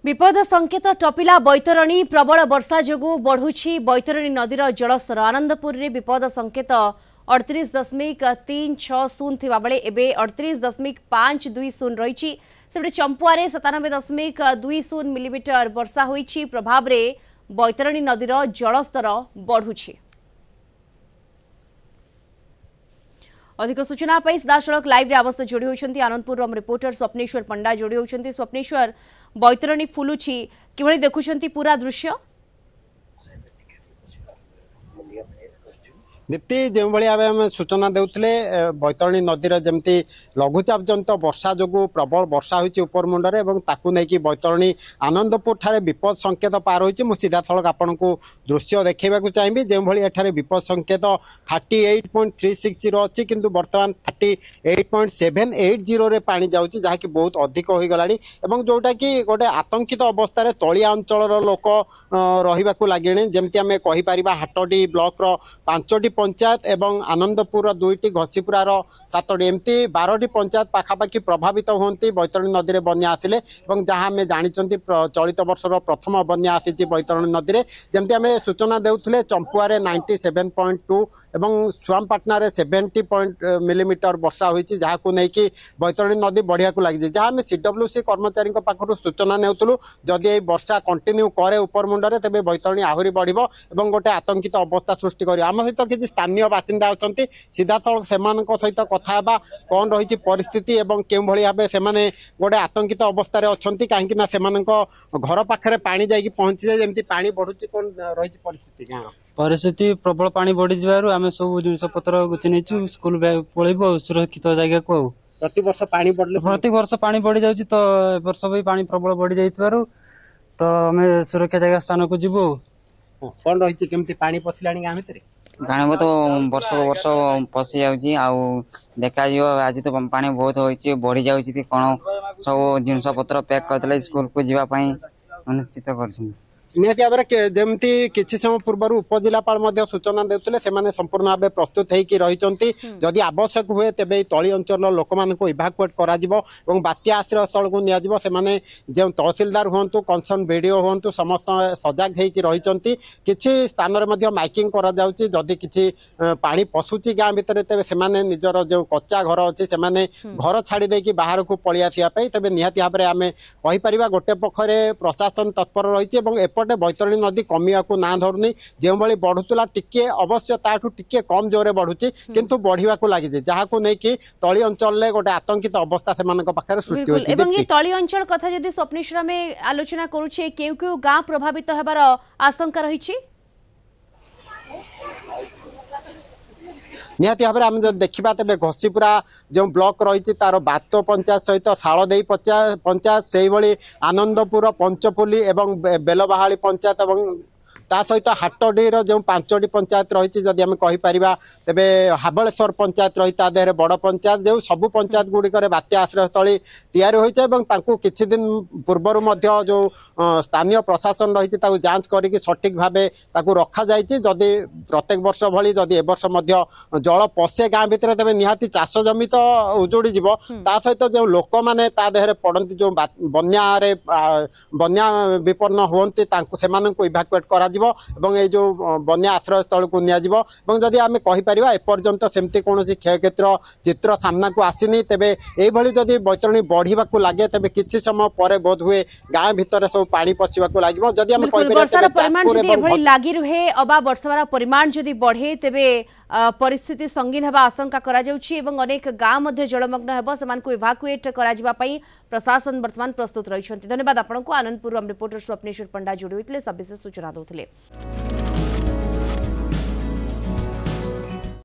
विपद संकेत टपिला बैतरणी प्रबल वर्षा जोगु बढ़ुछि बैतरणी नदीर जलस्तर आनंदपुर रे विपद संकेत 38.360 थिबा बेले एबे 38.520 रहिछि सेबे चंपुआ रे 97.20 मिलीमीटर वर्षा होइछि प्रभाव रे बैतरणी नदीर जलस्तर बढ़ुछि। अधिक सूचना पाई सीधासलख लाइव रे आमस जोड़ी होती आनंदपुर रिपोर्टर स्वप्नेश्वर पंडा जोड़ी होती। स्वप्नेश्वर बैतरणी फुलुछि किभଳି देखुछंती पूरा दृश्य दीप्ति जो भाई आम सूचना देउथिले बैतरणी नदीर जमती लघुचाप जनित वर्षा जो प्रबल वर्षा होती उपरमुंडे और ताकू नहीं बैतरणी आनंदपुर ठारे विपद संकेत पार होती मुझे सीधा सड़क आपण को दृश्य देखा चाहिए जो भाई एठारे विपद संकेत 38.360 अच्छी किंतु बर्तमान 38.780 रे पानी जाउची जहाँकि बहुत अधिक हो गलानी एवं जोटा कि गोटे आतंकित अवस्था तलिया अंचल लोक रहिबाकू लागिणे जेमती आमे कहि परिबा हाटडी ब्लॉक रो 5टी पंचायत एवं आनंदपुर 2टी घसीपुरार 7टी एमती 12टी पंचायत पाखापाखि प्रभावित होती बैतरणी नदी में बन्या आसिले जहाँ आम जानी चलित वर्षर प्रथम बन्या आसी बैतरणी नदी में जमती आम सूचना देउथिले चंपुआ 97.2 एवं सुआमपाटना 70 मिलीमीटर वर्षा होती जहाँ को लेकिन बैतरणी नदी बढ़िया लगी जहाँ आम CWC कर्मचारी पाखु सूचना नेउथुलु जदि ये वर्षा कंटिन्यू करे उपरमुंडे तेज बैतरणी आहरी बढ़ और गोटे आतंकित अवस्था सृष्टि कर आम सहित किसी स्थानीय बासिंदा अच्छा सीधा सड़क से सहित कथा कौन रही परिस्थिति और क्यों भाव से गोटे आतंकित अवस्था अच्छा कहीं घर पाखे पानी जा पहुंची जाए जमी पा बढ़ुची कौन रही परिस्थिति परिस्थिति प्रबल पानी बढ़ी जाम सब जिनपतर गुची नहीं स्कूल पलैबू सुरक्षित जगह को प्रति वर्ष पानी बढ़ले प्रति वर्ष पानी बढ़ी जाऊँ तो वर्ष भी पानी प्रबल बढ़ी जाइथिबारु तो आम सुरक्षा जगह स्थान को जीवु कौन रही केमती पानी पशिलानी गाँ भितर गाँव तो वर्ष वर्ष पशि जाऊँगी देखा आज तो पानी बहुत होती बढ़ी जाऊँगी कौन सब जिनस पत्र पैक करते स्कूल को जावाई निश्चित कर निहती भाव में जमती किसी समय पूर्व उपजिलापाल सूचना देते संपूर्ण भाव प्रस्तुत होती जदि आवश्यक हुए तेज तली अंचल लोक मानक इभाकुएट कर बात्या आश्रय स्थल को नियाजिबो जो तहसिलदार हूँ कंसर्न बीडीओ हूँ समस्त सजग होती किसी स्थान में माइकिंग जदि किसी पानी पशुची गाँ भितर तेज से निजर जो कच्चा घर अच्छी से घर छाड़ी बाहर को पलि आसवाई तेज निहती भाव में आम कहीपर गोटे पक्षरे प्रशासन तत्पर रही एपटे बैतरणी नदी कमिया को ना धरुनी जो भाई बढ़ुला टिके अवश्य ताठू टिके कम जोरे बढ़ुची किंतु बढ़िया को लगी जहाँ को लेकिन तली अंचल में गोटे आतंकित अवस्था से सृष्टि होती एवं ये तली अंचल कथा जदि स्वप्नेश्वर में आलोचना करुचे केउ केउ गाँ प्रभावित होबार आशंका रही निहती भाव में आम जो देखा तेज घसीपुरा जो ब्लॉक रही तार बातो पंचायत सहित शालदेई पंचायत से भाई आनंदपुर पंचपुली एवं बेलबाहा पंचायत और ता सहित हाटडीर जो 5टी पंचायत रही जदि आम कहीपर तेज हाबलेश्वर पंचायत रही देहरे बड़ पंचायत जो सबू पंचायत गुड़िक बात्या आश्रयस्थली तैयारी किछि दिन पूर्वर जो स्थानीय प्रशासन रही जांच करके सठिक भाव रखा जदि प्रत्येक वर्ष भली जदि वर्ष जल पशे गाँ भितर तेज निहाती चाष जमी तो उजुड़ी जीव ता सहित जो लोक मैंने देहरे पड़ती जो बन्या विपन्न हुंती से इभाकुएट करा ये जो बन्या आश्रय स्थल को निजी आम कहीपर एपर्यंत सेमती कौन क्षयक्षतिर चित्र सामना को आसीनी तेबे यही जदि बैतरणी बढ़ा लगे तेबे किसी समय पर बोध हुए गाँ भितर सब पानी पशिबा लगे जदि आम परिमाण लगी रुहे अबा वर्षार परिमाण जदि बढ़े तेबे परिस्थिति संगीन होगा आशंका करा जाउछि एवं अनेक गाँ जलमग्न होब सेमानकु इभाकुएट करा जिबा पई प्रशासन वर्तमान प्रस्तुत रहिछन्ति। धन्यवाद आपनको आनंदपुर रिपोर्टर स्वप्नेश्वर पंडा जोड़ी होते सविशेष सूचना देउथिले।